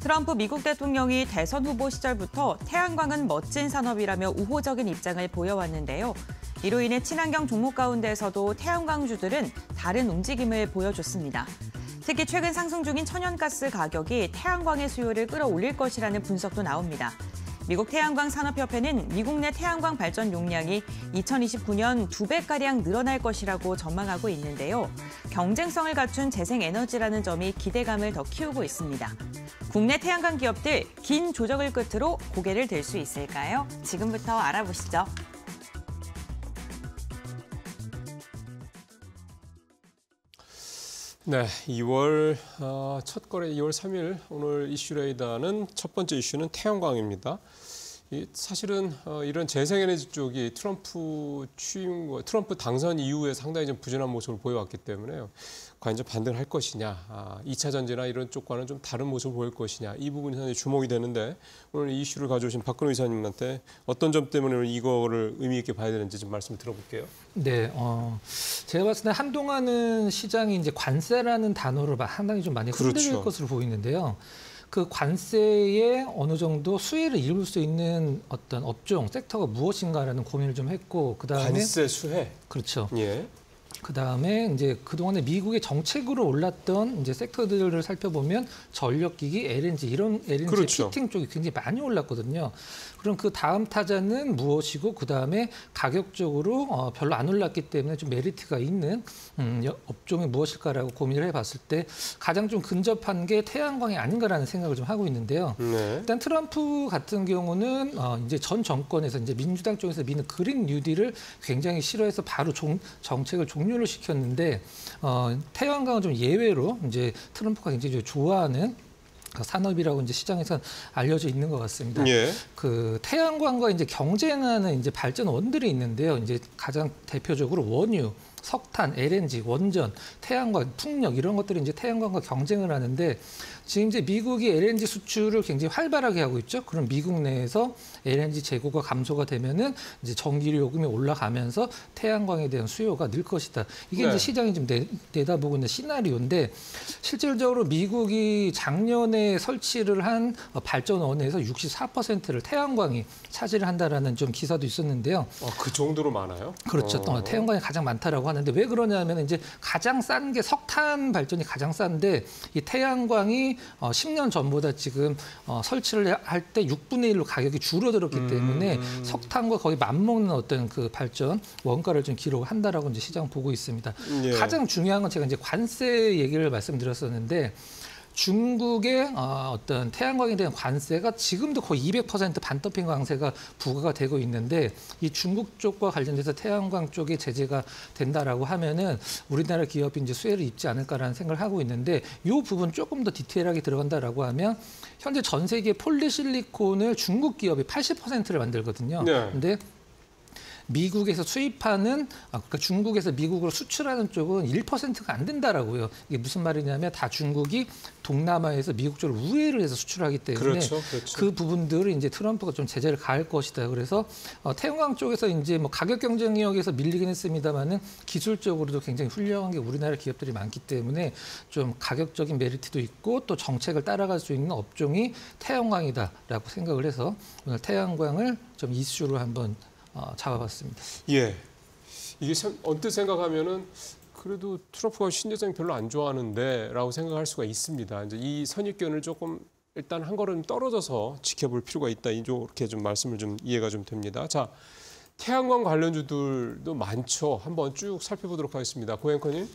트럼프 미국 대통령이 대선 후보 시절부터 태양광은 멋진 산업이라며 우호적인 입장을 보여왔는데요. 이로 인해 친환경 종목 가운데에서도 태양광주들은 다른 움직임을 보여줬습니다. 특히 최근 상승 중인 천연가스 가격이 태양광의 수요를 끌어올릴 것이라는 분석도 나옵니다. 미국 태양광 산업협회는 미국 내 태양광 발전 용량이 2029년 2배가량 늘어날 것이라고 전망하고 있는데요. 경쟁성을 갖춘 재생에너지라는 점이 기대감을 더 키우고 있습니다. 국내 태양광 기업들 긴 조정을 끝으로 고개를 들 수 있을까요? 지금부터 알아보시죠. 네, 2월 첫 거래 2월 3일 오늘 이슈레이더는 첫 번째 이슈는 태양광입니다. 사실은 이런 재생에너지 쪽이 트럼프 당선 이후에 상당히 좀 부진한 모습을 보여왔기 때문에요. 과연 좀 반등을 할 것이냐, 2차 전지나 이런 쪽과는 좀 다른 모습을 보일 것이냐, 이 부분이 상당히 주목이 되는데 오늘 이 이슈를 가져오신 박근호 이사님한테 어떤 점 때문에 이거를 의미 있게 봐야 되는지 좀 말씀 들어볼게요. 네, 제가 봤을 때 한동안은 시장이 이제 관세라는 단어를 상당히 좀 많이 흔들릴 것으로 보이는데요. 그 관세에 어느 정도 수혜를 입을 수 있는 어떤 업종, 섹터가 무엇인가라는 고민을 좀 했고, 그다음에 관세 수혜. 그렇죠. 예. 그다음에 이제 그동안에 미국의 정책으로 올랐던 이제 섹터들을 살펴보면 전력기기, LNG 이런 LNG 그렇죠. 피팅 쪽이 굉장히 많이 올랐거든요. 그럼 그 다음 타자는 무엇이고 그다음에 가격적으로 별로 안 올랐기 때문에 좀 메리트가 있는 업종이 무엇일까라고 고민을 해봤을 때 가장 좀 근접한 게 태양광이 아닌가라는 생각을 좀 하고 있는데요. 네. 일단 트럼프 같은 경우는 이제 전 정권에서 이제 민주당 쪽에서 미는 그린 뉴딜을 굉장히 싫어해서 바로 정책을 종료를 시켰는데 태양광은 좀 예외로 이제 트럼프가 굉장히 좋아하는 산업이라고 이제 시장에서 알려져 있는 것 같습니다. 예. 그 태양광과 이제 경쟁하는 이제 발전원들이 있는데요. 이제 가장 대표적으로 원유, 석탄, LNG, 원전, 태양광, 풍력 이런 것들이 이제 태양광과 경쟁을 하는데 지금 이제 미국이 LNG 수출을 굉장히 활발하게 하고 있죠. 그럼 미국 내에서 LNG 재고가 감소가 되면은 이제 전기 요금이 올라가면서 태양광에 대한 수요가 늘 것이다. 이게 이제 시장이 좀 내다보고 있는 시나리오인데 실질적으로 미국이 작년에 설치를 한 발전원에서 64%를 태양광이 차지를 한다라는 좀 기사도 있었는데요. 그 정도로 많아요? 그렇죠. 태양광이 가장 많다라고 하는데 왜 그러냐면 이제 가장 싼 게 석탄 발전이 가장 싼데 이 태양광이 10년 전보다 지금 설치를 할 때 6분의 1로 가격이 줄어들었기 때문에 석탄과 거의 맞먹는 어떤 그 발전 원가를 좀 기록을 한다라고 이제 시장 보고 있습니다. 예. 가장 중요한 건 제가 이제 관세 얘기를 말씀드렸었는데 중국의 어떤 태양광에 대한 관세가 지금도 거의 200% 반도핑 관세가 부과가 되고 있는데 이 중국 쪽과 관련돼서 태양광 쪽에 제재가 된다라고 하면은 우리나라 기업이 이제 수혜를 입지 않을까라는 생각을 하고 있는데 이 부분 조금 더 디테일하게 들어간다라고 하면 현재 전 세계 폴리실리콘을 중국 기업이 80%를 만들거든요. 네. 근데 미국에서 수입하는, 그러니까 중국에서 미국으로 수출하는 쪽은 1%가 안 된다라고요. 이게 무슨 말이냐면 다 중국이 동남아에서 미국 쪽으로 우회를 해서 수출하기 때문에 그렇죠. 그 부분들을 이제 트럼프가 좀 제재를 가할 것이다. 그래서 태양광 쪽에서 이제 뭐 가격 경쟁력에서 밀리긴 했습니다만은 기술적으로도 굉장히 훌륭한 게 우리나라 기업들이 많기 때문에 좀 가격적인 메리트도 있고 또 정책을 따라갈 수 있는 업종이 태양광이다라고 생각을 해서 오늘 태양광을 좀 이슈로 한번 잡아봤습니다. 예, 이게 참 언뜻 생각하면은 그래도 트럼프가 신재생 별로 안 좋아하는데라고 생각할 수가 있습니다. 이제 이 선입견을 조금 일단 한 걸음 떨어져서 지켜볼 필요가 있다. 이렇게 좀 말씀을 좀 이해가 좀 됩니다. 자, 태양광 관련주들도 많죠. 한번 쭉 살펴보도록 하겠습니다. 고 앵커님.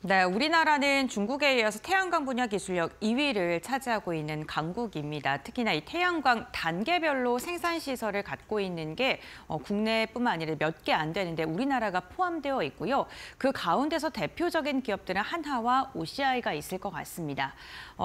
네, 우리나라는 중국에 이어서 태양광 분야 기술력 2위를 차지하고 있는 강국입니다. 특히나 이 태양광 단계별로 생산 시설을 갖고 있는 게 국내뿐만 아니라 몇 개 안 되는데 우리나라가 포함되어 있고요. 그 가운데서 대표적인 기업들은 한화와 OCI가 있을 것 같습니다.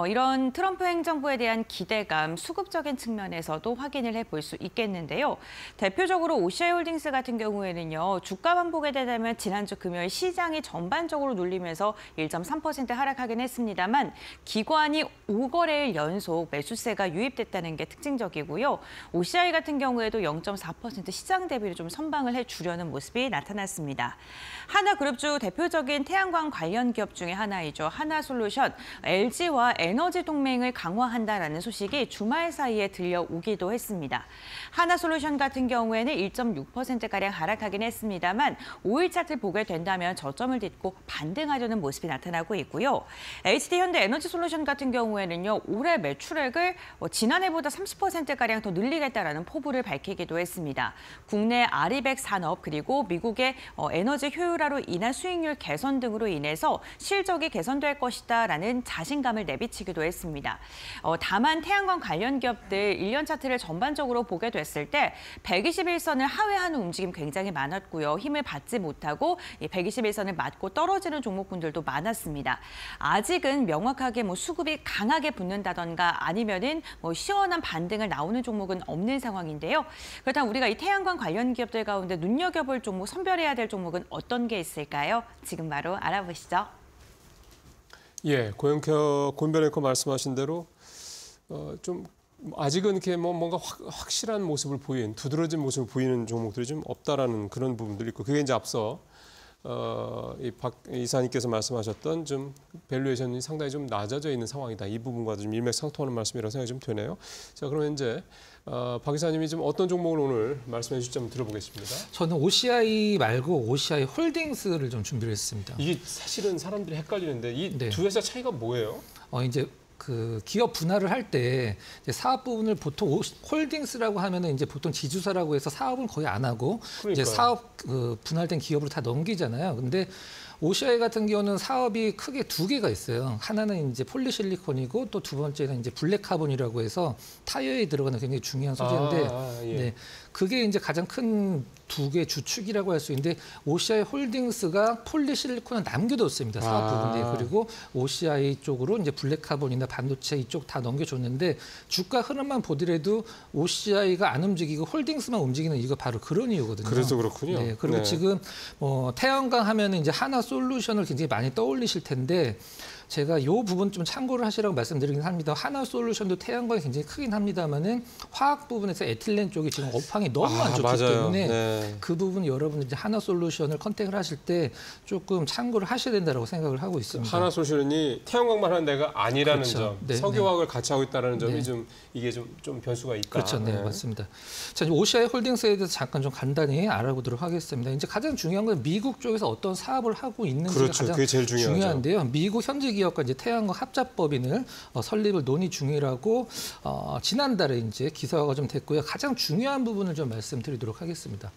이런 트럼프 행정부에 대한 기대감, 수급적인 측면에서도 확인을 해볼 수 있겠는데요. 대표적으로 OCI홀딩스 같은 경우에는요. 주가 반복에 대하면 지난주 금요일 시장이 전반적으로 눌리면서 하락하면서 1.3% 하락하긴 했습니다만 기관이 5거래일 연속 매수세가 유입됐다는 게 특징적이고요. OCI 같은 경우에도 0.4% 시장 대비로 좀 선방을 해주려는 모습이 나타났습니다. 하나그룹주 대표적인 태양광 관련 기업 중에 하나이죠. 하나솔루션, LG와 에너지 동맹을 강화한다라는 소식이 주말 사이에 들려오기도 했습니다. 하나솔루션 같은 경우에는 1.6%가량 하락하긴 했습니다만 5일 차트를 보게 된다면 저점을 딛고 반등하려는 모습이 나타나고 있고요. HD현대에너지솔루션 같은 경우에는요. 올해 매출액을 지난해보다 30%가량 더 늘리겠다라는 포부를 밝히기도 했습니다. 국내 아리백 산업 그리고 미국의 에너지 효율화로 인한 수익률 개선 등으로 인해서 실적이 개선될 것이다라는 자신감을 내비치기도 했습니다. 다만 태양광 관련 기업들 1년 차트를 전반적으로 보게 됐을 때 121선을 하회하는 움직임 굉장히 많았고요. 힘을 받지 못하고 121선을 맞고 떨어지는 종목군들도 많았습니다. 아직은 명확하게 수급이 강하게 붙는다던가 아니면은 시원한 반등을 나오는 종목은 없는 상황인데요. 그렇다면 우리가 이 태양광 관련 기업들 가운데 눈여겨볼 종목, 선별해야 될 종목은 어떤 게 있을까요? 지금 바로 알아보시죠. 예, 고현별 앵커 말씀하신 대로 좀 아직은 이렇게 뭔가 확실한 모습을 보이는, 두드러진 모습을 보이는 종목들이 좀 없다라는 그런 부분들이 있고, 그게 이제 앞서 이 박 이사님께서 말씀하셨던 좀 밸류에이션이 상당히 좀 낮아져 있는 상황이다. 이 부분과도 좀 일맥상통하는 말씀이라고 생각이 좀 되네요. 자, 그러면 이제 박 이사님이 좀 어떤 종목을 오늘 말씀해 주실지 한번 들어보겠습니다. 저는 OCI 말고 OCI 홀딩스를 좀 준비를 했습니다. 이게 사실은 사람들이 헷갈리는데 이 네. 두 회사 차이가 뭐예요? 이제 그 기업 분할을 할 때 사업 부분을 보통 홀딩스라고 하면은 이제 보통 지주사라고 해서 사업은 거의 안 하고 이제 사업 분할된 기업으로 다 넘기잖아요. 근데 OCI 같은 경우는 사업이 크게 두 개가 있어요. 하나는 이제 폴리실리콘이고 또 두 번째는 이제 블랙카본이라고 해서 타이어에 들어가는 굉장히 중요한 소재인데 예. 네, 그게 이제 가장 큰 두 개 주축이라고 할 수 있는데 OCI 홀딩스가 폴리실리콘을 남겨뒀습니다. 사업 부분에. 그리고 OCI 쪽으로 이제 블랙카본이나 반도체 이쪽 다 넘겨줬는데 주가 흐름만 보더라도 OCI가 안 움직이고 홀딩스만 움직이는 이유가 바로 그런 이유거든요. 그래서 그렇군요. 네, 그리고 네. 지금 태양광 하면은 이제 하나솔루션을 굉장히 많이 떠올리실 텐데 제가 이 부분 좀 참고를 하시라고 말씀드리긴 합니다. 하나솔루션도 태양광이 굉장히 크긴 합니다만은 화학 부분에서 에틸렌 쪽이 지금 업황이 너무 안 좋기 맞아요. 때문에 네. 그 부분 여러분들 이제 하나솔루션을 컨택을 하실 때 조금 참고를 하셔야 된다고 생각을 하고 있습니다. 하나솔루션이 태양광만 하는 데가 아니라는 그렇죠. 점, 네, 석유화학을 같이 하고 있다는 점이 네. 좀 이게 좀 변수가 있다. 그렇죠, 네, 맞습니다. 자, 이제 OCI 홀딩스에 대해서 잠깐 좀 간단히 알아보도록 하겠습니다. 이제 가장 중요한 건 미국 쪽에서 어떤 사업을 하고 있는지가 그렇죠, 가장 그게 제일 중요한데요. 미국 현지 기업과 이제 태양광 합작법인을 설립을 논의 중이라고 지난달에 이제 기사화가 좀 됐고요. 가장 중요한 부분을 좀 말씀드리도록 하겠습니다.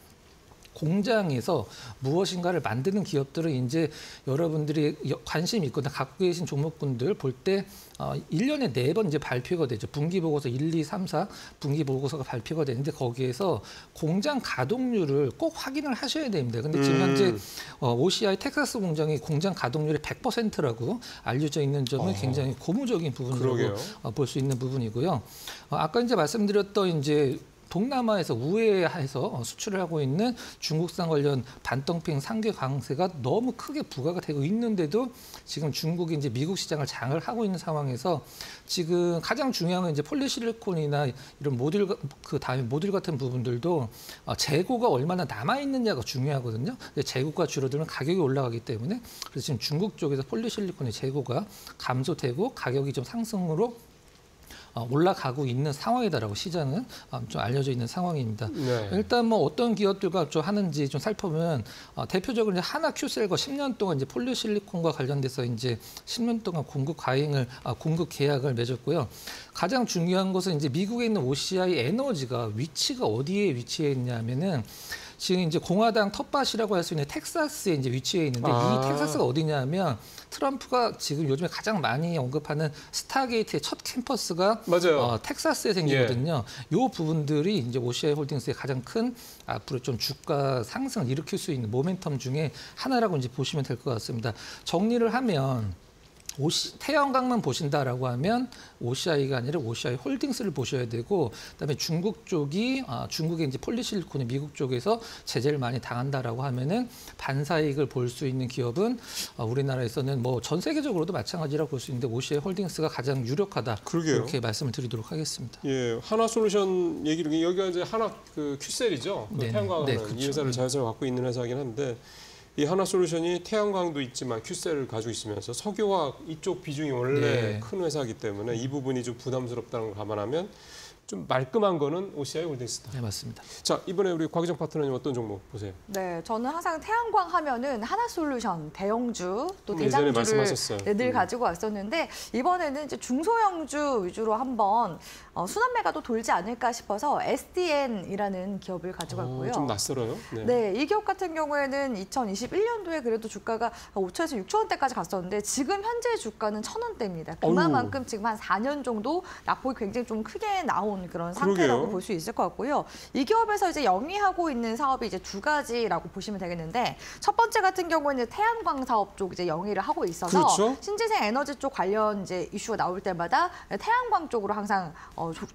공장에서 무엇인가를 만드는 기업들은 이제 여러분들이 관심 있거나 갖고 계신 종목군들 볼 때 1년에 4번 이제 발표가 되죠. 분기 보고서 1, 2, 3, 4 분기 보고서가 발표가 되는데 거기에서 공장 가동률을 꼭 확인을 하셔야 됩니다. 근데 지금 현재 OCI 텍사스 공장이 공장 가동률이 100%라고 알려져 있는 점은 굉장히 고무적인 부분이라고 볼 수 있는 부분이고요. 아까 이제 말씀드렸던 이제 동남아에서 우회해서 수출을 하고 있는 중국산 관련 반덩핑 상계 강세가 너무 크게 부과가 되고 있는데도 지금 중국이 이제 미국 시장을 장을 하고 있는 상황에서 지금 가장 중요한 건 이제 폴리실리콘이나 이런 모듈 그 다음에 모듈 같은 부분들도 재고가 얼마나 남아 있느냐가 중요하거든요. 근데 재고가 줄어들면 가격이 올라가기 때문에 그래서 지금 중국 쪽에서 폴리실리콘의 재고가 감소되고 가격이 좀 상승으로 올라가고 있는 상황이다라고 시장은 좀 알려져 있는 상황입니다. 네. 일단 뭐 어떤 기업들과 좀 하는지 좀 살펴보면 대표적으로 이제 하나큐셀과 10년 동안 이제 폴리실리콘과 관련돼서 이제 10년 동안 공급 계약을 맺었고요. 가장 중요한 것은 이제 미국에 있는 OCI 에너지가 위치가 어디에 위치해 있냐면은 지금 이제 공화당 텃밭이라고 할 수 있는 텍사스에 이제 위치해 있는데 이 텍사스가 어디냐면 트럼프가 지금 요즘에 가장 많이 언급하는 스타게이트의 첫 캠퍼스가 텍사스에 생기거든요. 이 부분들이 이제 OCI 홀딩스의 가장 큰 앞으로 좀 주가 상승을 일으킬 수 있는 모멘텀 중에 하나라고 이제 보시면 될 것 같습니다. 정리를 하면 태양광만 보신다라고 하면 OCI가 아니라 OCI 홀딩스를 보셔야 되고, 그다음에 중국 쪽이 중국의 이제 폴리실리콘이 미국 쪽에서 제재를 많이 당한다라고 하면은 반사이익을 볼 수 있는 기업은 우리나라에서는 뭐 전 세계적으로도 마찬가지라고 볼 수 있는데 OCI 홀딩스가 가장 유력하다. 그러게요. 이렇게 말씀을 드리도록 하겠습니다. 예, 하나솔루션 얘기를 여기가 이제 하나 그 큐셀이죠. 그 네, 태양광하는 네, 그렇죠. 이 회사를 자회사로 갖고 있는 회사긴 한데 이 하나솔루션이 태양광도 있지만 큐셀을 가지고 있으면서 석유화학 이쪽 비중이 원래 네. 큰 회사이기 때문에 이 부분이 좀 부담스럽다는 걸 감안하면 좀 말끔한 거는 OCI 홀딩스다. 네, 맞습니다. 자, 이번에 우리 곽희정 파트너님 어떤 종목 보세요? 네, 저는 항상 태양광 하면은 하나솔루션, 대형주, 또 예전에 대장주를 말씀하셨어요. 늘 가지고 왔었는데 이번에는 이제 중소형주 위주로 한번 순환매가도 돌지 않을까 싶어서 SDN이라는 기업을 가지고 왔고요. 좀 낯설어요. 네. 네, 이 기업 같은 경우에는 2021년도에 그래도 주가가 5천에서 6천 원대까지 갔었는데 지금 현재 주가는 1,000원대입니다. 그만큼 지금 한 4년 정도 낙폭이 굉장히 좀 크게 나온 그런 상태라고 그러게요. 볼 수 있을 것 같고요. 이 기업에서 이제 영위하고 있는 사업이 이제 두 가지라고 보시면 되겠는데 첫 번째 같은 경우에는 태양광 사업 쪽 이제 영위를 하고 있어서 그렇죠. 신재생 에너지 쪽 관련 이제 이슈가 나올 때마다 태양광 쪽으로 항상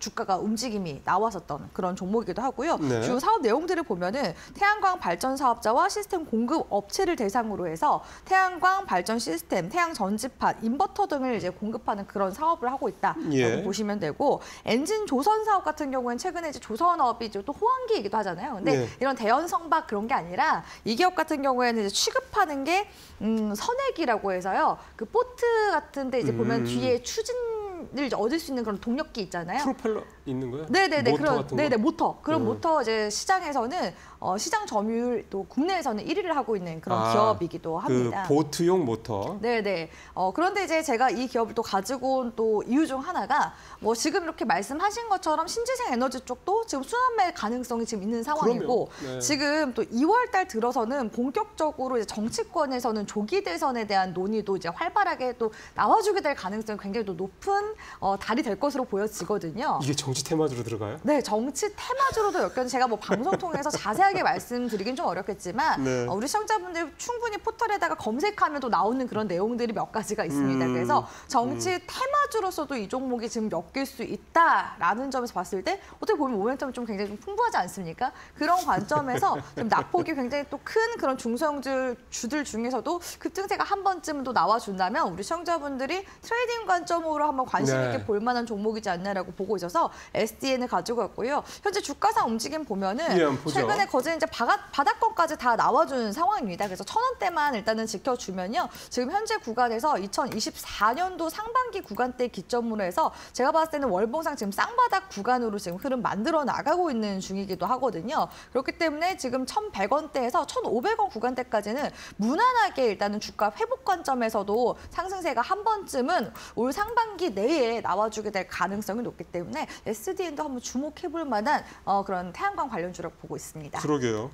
주가가 움직임이 나왔었던 그런 종목이기도 하고요. 네. 주요 사업 내용들을 보면은 태양광 발전 사업자와 시스템 공급 업체를 대상으로 해서 태양광 발전 시스템, 태양 전지판, 인버터 등을 이제 공급하는 그런 사업을 하고 있다라고 예. 보시면 되고 엔진 조선 사업 같은 경우에는 최근에 이제 조선업이 이제 또 호황기이기도 하잖아요. 근데 네. 이런 대연 성박 그런 게 아니라 이 기업 같은 경우에는 이제 취급하는 게 선액이라고 해서요. 그 보트 같은데 이제 보면 뒤에 추진을 이제 얻을 수 있는 그런 동력기 있잖아요. 프로펠러 있는 거예요? 네네네 모터 그런 같은 거? 네네 모터 그런 모터 이제 시장에서는 시장 점유율 또 국내에서는 1위를 하고 있는 그런 기업이기도 합니다. 그 보트용 모터. 네네. 그런데 이제 제가 이 기업을 또 가지고 온 또 이유 중 하나가 뭐 지금 이렇게 말씀하신 것처럼 신재생 에너지 쪽도 지금 순환매 가능성이 지금 있는 상황이고 그럼요. 네. 지금 또 2월 달 들어서는 본격적으로 이제 정치권에서는 조기 대선에 대한 논의도 이제 활발하게 또 나와주게 될 가능성이 굉장히 또 높은 달이 될 것으로 보여지거든요. 이게 정치 테마주로 들어가요? 네, 정치 테마주로도 엮여서 제가 뭐 방송 통해서 자세하게 말씀드리긴 좀 어렵겠지만 네. 우리 시청자분들 충분히 포털에다가 검색하면 또 나오는 그런 내용들이 몇 가지가 있습니다. 그래서 정치 테마주로서도 이 종목이 지금 엮일 수 있다라는 점에서 봤을 때 어떻게 보면 모멘텀이 좀 굉장히 좀 풍부하지 않습니까? 그런 관점에서 좀 낙폭이 굉장히 또 큰 그런 중소형주들 중에서도 급등세가 한 번쯤 또 나와준다면 우리 시청자분들이 트레이딩 관점으로 한번 관심 있게 네. 볼 만한 종목이지 않나라고 보고 있어서 SDN을 가지고 왔고요. 현재 주가상 움직임 보면은 예, 한번 보죠. 최근에 거진 이제 바닥권까지 다 나와준 상황입니다. 그래서 1,000원대만 일단은 지켜주면요. 지금 현재 구간에서 2024년도 상반기 구간대 기점으로 해서 제가 봤을 때는 월봉상 지금 쌍바닥 구간으로 지금 흐름 만들어 나가고 있는 중이기도 하거든요. 그렇기 때문에 지금 1,100원대에서 1,500원 구간대까지는 무난하게 일단은 주가 회복 관점에서도 상승세가 한 번쯤은 올 상반기 내에 나와주게 될 가능성이 높기 때문에 SDN도 한번 주목해볼 만한 그런 태양광 관련주라고 보고 있습니다. 그러게요.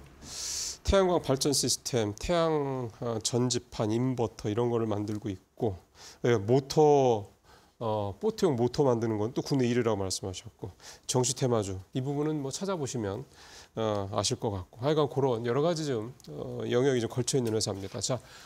태양광 발전 시스템, 태양 전지판, 인버터 이런 거를 만들고 있고 모터 보트용 모터 만드는 건 또 국내 1위라고 말씀하셨고 정치 테마주 이 부분은 뭐 찾아보시면 아실 것 같고 하여간 그런 여러 가지 좀 영역이 좀 걸쳐 있는 회사입니다. 자,